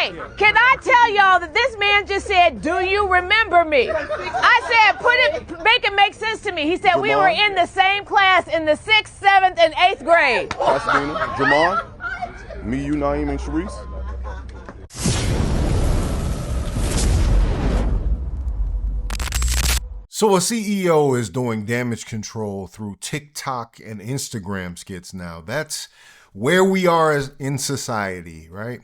Okay, can I tell y'all that this man just said, do you remember me? I said, make it make sense to me. He said, we were in the same class in the 6th, 7th, and 8th grade. Pasadena, Jamar, me, you, Naeem, and Sharice. So a CEO is doing damage control through TikTok and Instagram skits now. That's where we are in society, right?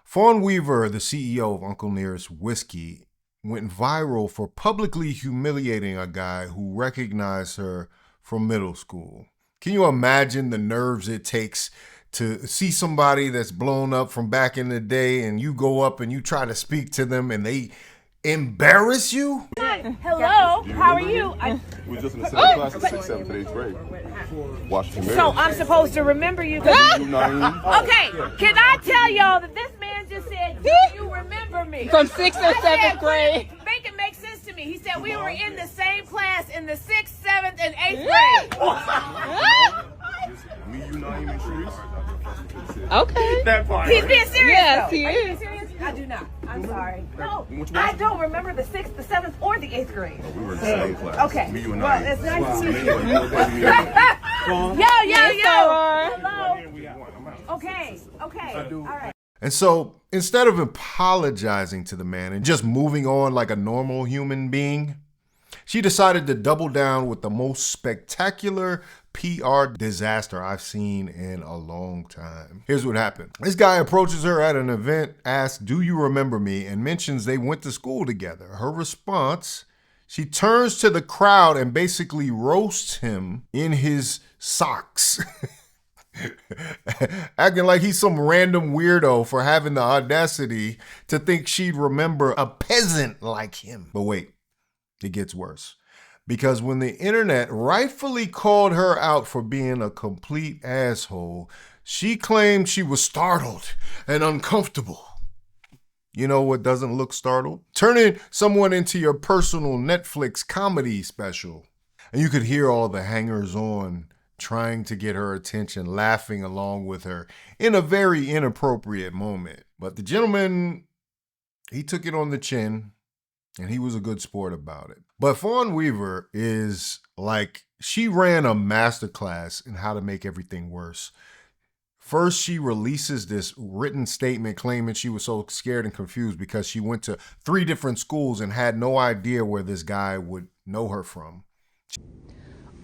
Fawn Weaver, the CEO of Uncle Nearest Whiskey, went viral for publicly humiliating a guy who recognized her from middle school. Can you imagine the nerves it takes to see somebody that's blown up from back in the day and you go up and you try to speak to them and they embarrass you? Hello, how are you? We were just in the same class in 6th, 7th, and 8th grade. Washington. So I'm supposed to remember you? Okay, can I tell y'all that this man just said, do you remember me? From 6th or 7th grade. Make it make sense to me. He said we were in the same class in the 6th, 7th, and 8th grade. Me, you, Naeem, and Sharice. Okay. He's being serious. Yes, though. he Are you is. being serious? I do not. I'm sorry. No, I don't remember the 6th, the 7th, or the 8th grade. We were in the same class. Okay. Me, you, and Well, Naeem. it's nice to meet you. Yo. Hello. Okay. All right. And so instead of apologizing to the man and just moving on like a normal human being, she decided to double down with the most spectacular PR disaster I've seen in a long time. Here's what happened. This guy approaches her at an event, asks, do you remember me? And mentions they went to school together. Her response, she turns to the crowd and basically roasts him in his socks. Acting like he's some random weirdo for having the audacity to think she'd remember a peasant like him. But wait, it gets worse. Because when the internet rightfully called her out for being a complete asshole, she claimed she was startled and uncomfortable. You know what doesn't look startled? Turning someone into your personal Netflix comedy special. And you could hear all the hangers-on trying to get her attention, laughing along with her in a very inappropriate moment. But the gentleman, he took it on the chin, and he was a good sport about it. But Fawn Weaver is like, she ran a masterclass in how to make everything worse. First, she releases this written statement claiming she was so scared and confused because she went to 3 different schools and had no idea where this guy would know her from.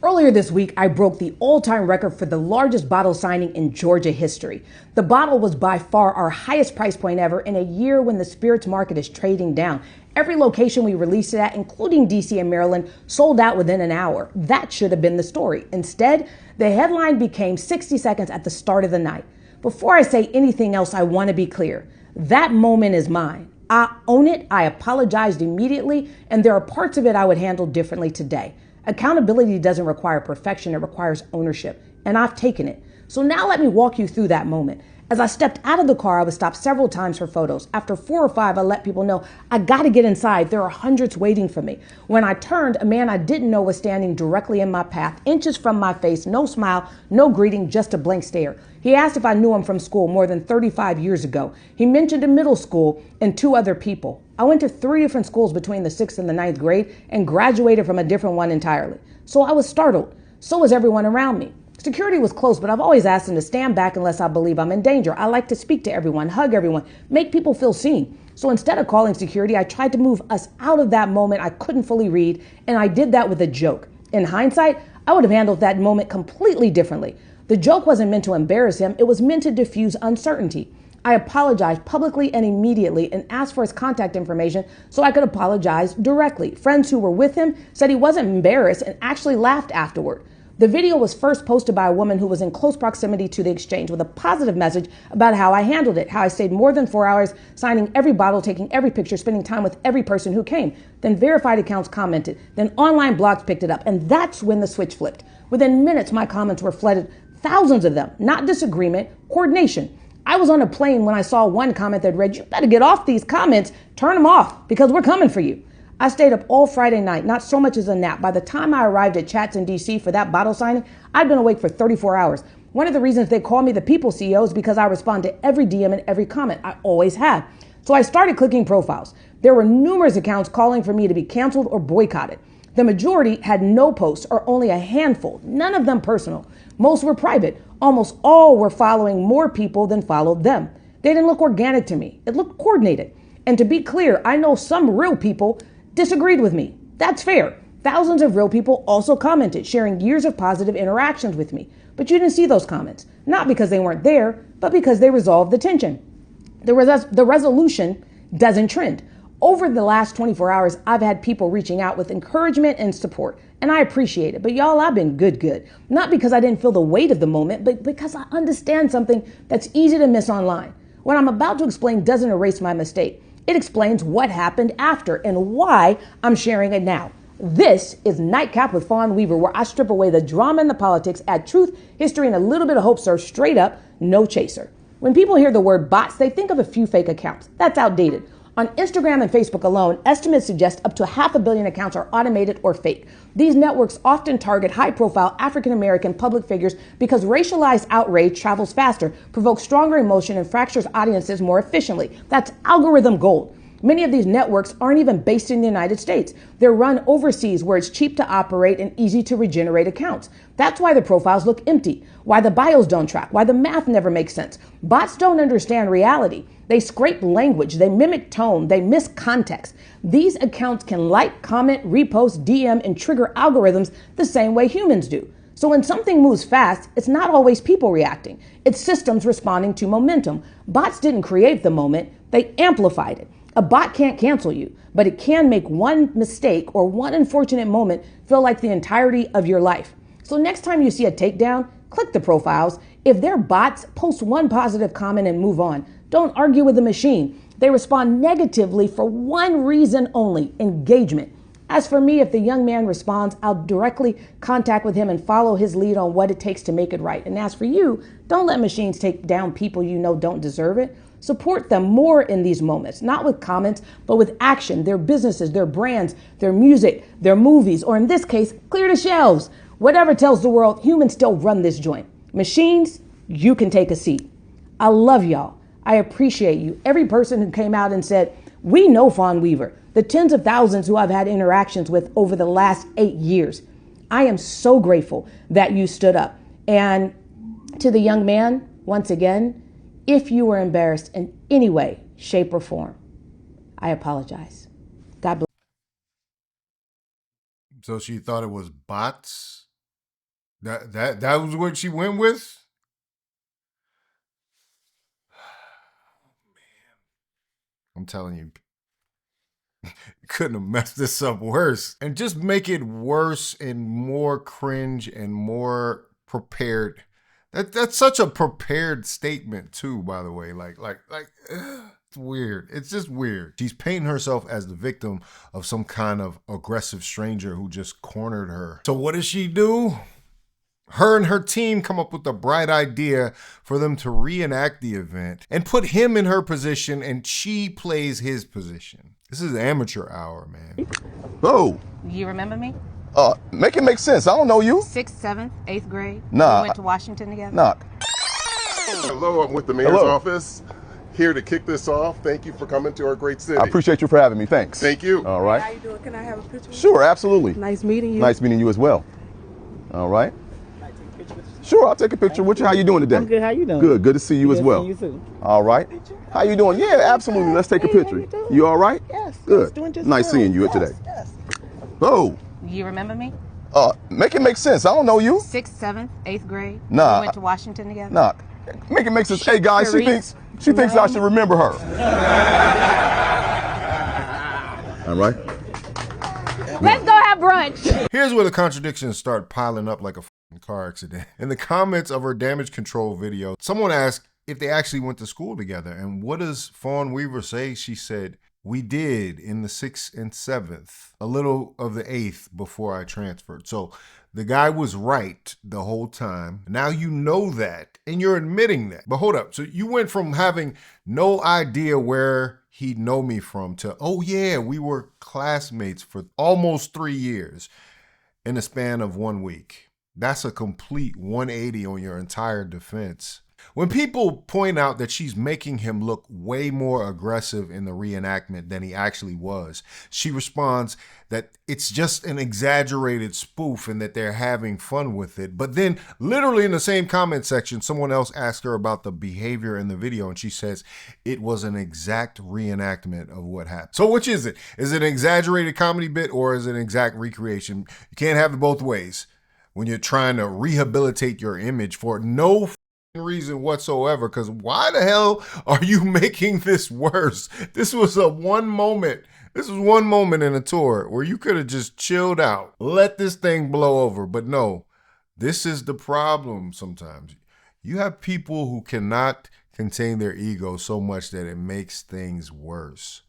Earlier this week, I broke the all-time record for the largest bottle signing in Georgia history. The bottle was by far our highest price point ever in a year when the spirits market is trading down. Every location we released it at, including DC and Maryland, sold out within an hour. That should have been the story. Instead, the headline became 60 seconds at the start of the night. Before I say anything else, I want to be clear. That moment is mine. I own it, I apologized immediately, and there are parts of it I would handle differently today. Accountability doesn't require perfection, it requires ownership, and I've taken it. So now let me walk you through that moment. As I stepped out of the car, I was stopped several times for photos. After 4 or 5, I let people know, I gotta get inside. There are hundreds waiting for me. When I turned, a man I didn't know was standing directly in my path, inches from my face, no smile, no greeting, just a blank stare. He asked if I knew him from school more than 35 years ago. He mentioned a middle school and 2 other people. I went to 3 different schools between the 6th and the 9th grade and graduated from a different one entirely. So I was startled. So was everyone around me. Security was close, but I've always asked them to stand back unless I believe I'm in danger. I like to speak to everyone, hug everyone, make people feel seen. So instead of calling security, I tried to move us out of that moment I couldn't fully read, and I did that with a joke. In hindsight, I would have handled that moment completely differently. The joke wasn't meant to embarrass him, it was meant to diffuse uncertainty. I apologized publicly and immediately and asked for his contact information so I could apologize directly. Friends who were with him said he wasn't embarrassed and actually laughed afterward. The video was first posted by a woman who was in close proximity to the exchange with a positive message about how I handled it, how I stayed more than 4 hours, signing every bottle, taking every picture, spending time with every person who came. Then verified accounts commented. Then online blogs picked it up. And that's when the switch flipped. Within minutes, my comments were flooded. Thousands of them. Not disagreement, coordination. I was on a plane when I saw one comment that read, "You better get off these comments, turn them off, because we're coming for you." I stayed up all Friday night, not so much as a nap. By the time I arrived at Chats in DC for that bottle signing, I'd been awake for 34 hours. One of the reasons they call me the People CEO is because I respond to every DM and every comment. I always have. So I started clicking profiles. There were numerous accounts calling for me to be canceled or boycotted. The majority had no posts or only a handful, none of them personal. Most were private. Almost all were following more people than followed them. They didn't look organic to me. It looked coordinated. And to be clear, I know some real people disagreed with me. That's fair. Thousands of real people also commented, sharing years of positive interactions with me. But you didn't see those comments, not because they weren't there, but because they resolved the tension. The resolution doesn't trend. Over the last 24 hours, I've had people reaching out with encouragement and support, and I appreciate it. But y'all, I've been good. Not because I didn't feel the weight of the moment, but because I understand something that's easy to miss online. What I'm about to explain doesn't erase my mistake. It explains what happened after and why I'm sharing it now. This is Nightcap with Fawn Weaver, where I strip away the drama and the politics, add truth, history, and a little bit of hope served straight up, no chaser. When people hear the word bots, they think of a few fake accounts. That's outdated. On Instagram and Facebook alone, estimates suggest up to 500 million accounts are automated or fake. These networks often target high-profile African-American public figures because racialized outrage travels faster, provokes stronger emotion, and fractures audiences more efficiently. That's algorithm gold. Many of these networks aren't even based in the United States. They're run overseas where it's cheap to operate and easy to regenerate accounts. That's why the profiles look empty, why the bios don't track, why the math never makes sense. Bots don't understand reality. They scrape language, they mimic tone, they miss context. These accounts can like, comment, repost, DM, and trigger algorithms the same way humans do. So when something moves fast, it's not always people reacting. It's systems responding to momentum. Bots didn't create the moment, they amplified it. A bot can't cancel you, but it can make one mistake or one unfortunate moment feel like the entirety of your life. So next time you see a takedown, click the profiles. If they're bots, post one positive comment and move on. Don't argue with the machine. They respond negatively for one reason only: engagement. As for me, if the young man responds, I'll directly contact with him and follow his lead on what it takes to make it right. And as for you, don't let machines take down people you know don't deserve it. Support them more in these moments, not with comments, but with action, their businesses, their brands, their music, their movies, or in this case, clear the shelves. Whatever tells the world, humans still run this joint. Machines, you can take a seat. I love y'all. I appreciate you. Every person who came out and said, we know Fawn Weaver, the tens of thousands who I've had interactions with over the last 8 years. I am so grateful that you stood up. And to the young man, once again, if you were embarrassed in any way, shape, or form, I apologize. God bless. So she thought it was bots? That was what she went with? Man, I'm telling you, you couldn't have messed this up worse. And just make it worse and more cringe and more prepared. That's such a prepared statement too, by the way. It's weird. It's just weird. She's painting herself as the victim of some kind of aggressive stranger who just cornered her. So what does she do? Her and her team come up with a bright idea for them to reenact the event and put him in her position, and she plays his position. This is amateur hour, man. Oh. You remember me? Make it make sense. I don't know you. 6th, 7th, 8th grade. Nah. We went to Washington together. Nah. Hello, I'm with the mayor's office. Here to kick this off. Thank you for coming to our great city. I appreciate you for having me. Thanks. Thank you. All right. How you doing? Can I have a picture? Sure, absolutely. Nice meeting you. Nice meeting you as well. All right. Sure, I'll take a picture with you. How you doing today? I'm good. How you doing? Good. Good to see you as well. See you too. All right. How you doing? Yeah, absolutely. Let's take a picture. How you doing? You all right? Yes. Good. Doing just Nice well. seeing you today. Yes. Oh. You remember me? Make it make sense. I don't know you. 6th, 7th, 8th grade. Nah. We went to Washington together. Nah. Make it make sense. Hey guys, she thinks I should remember her. All right. Let's go have brunch. Here's where the contradictions start piling up like a car accident. In the comments of her damage control video, someone asked if they actually went to school together. And what does Fawn Weaver say? She said, we did in the 6th and 7th, a little of the 8th before I transferred. So the guy was right the whole time. Now you know that, and you're admitting that. But hold up. So you went from having no idea where he'd know me from to, oh yeah, we were classmates for almost 3 years in a span of 1 week. That's a complete 180 on your entire defense. When people point out that she's making him look way more aggressive in the reenactment than he actually was, she responds that it's just an exaggerated spoof and that they're having fun with it. But then literally in the same comment section, someone else asked her about the behavior in the video, and she says it was an exact reenactment of what happened. So which is it? Is it an exaggerated comedy bit or is it an exact recreation? You can't have it both ways when you're trying to rehabilitate your image for no reason whatsoever. Because why the hell are you making this worse? This was one moment in a tour where you could have just chilled out, let this thing blow over. But no, this is the problem sometimes. You have people who cannot contain their ego so much that it makes things worse.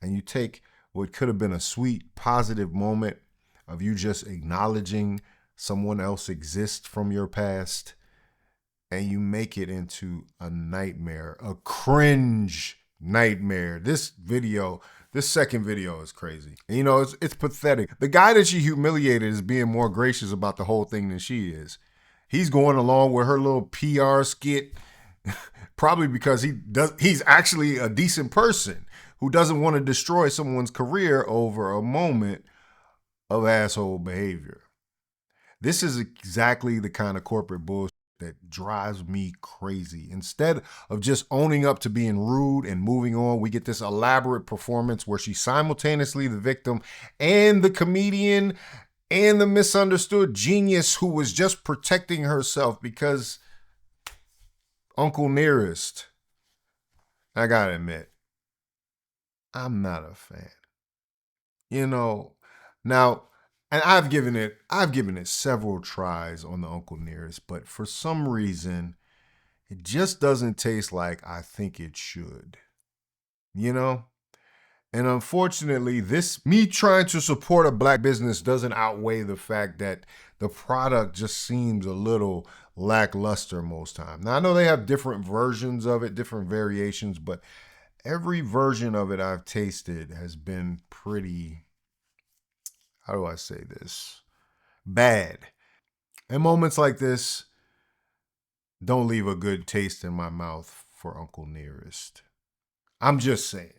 And you take what could have been a sweet, positive moment of you just acknowledging someone else exists from your past, and you make it into a nightmare, a cringe nightmare. This second video is crazy. And, you know, it's pathetic. The guy that she humiliated is being more gracious about the whole thing than she is. He's going along with her little PR skit, probably because he's actually a decent person who doesn't want to destroy someone's career over a moment of asshole behavior. This is exactly the kind of corporate bullshit that drives me crazy. Instead of just owning up to being rude and moving on, we get this elaborate performance where she's simultaneously the victim and the comedian and the misunderstood genius who was just protecting herself because Uncle Nearest. I gotta admit, I'm not a fan. You know, now, and I've given it several tries on the Uncle Nearest, but for some reason, it just doesn't taste like I think it should. You know? And unfortunately, me trying to support a black business doesn't outweigh the fact that the product just seems a little lackluster most times. Now, I know they have different versions of it, different variations, but every version of it I've tasted has been pretty, how do I say this? Bad. And moments like this don't leave a good taste in my mouth for Uncle Nearest. I'm just saying.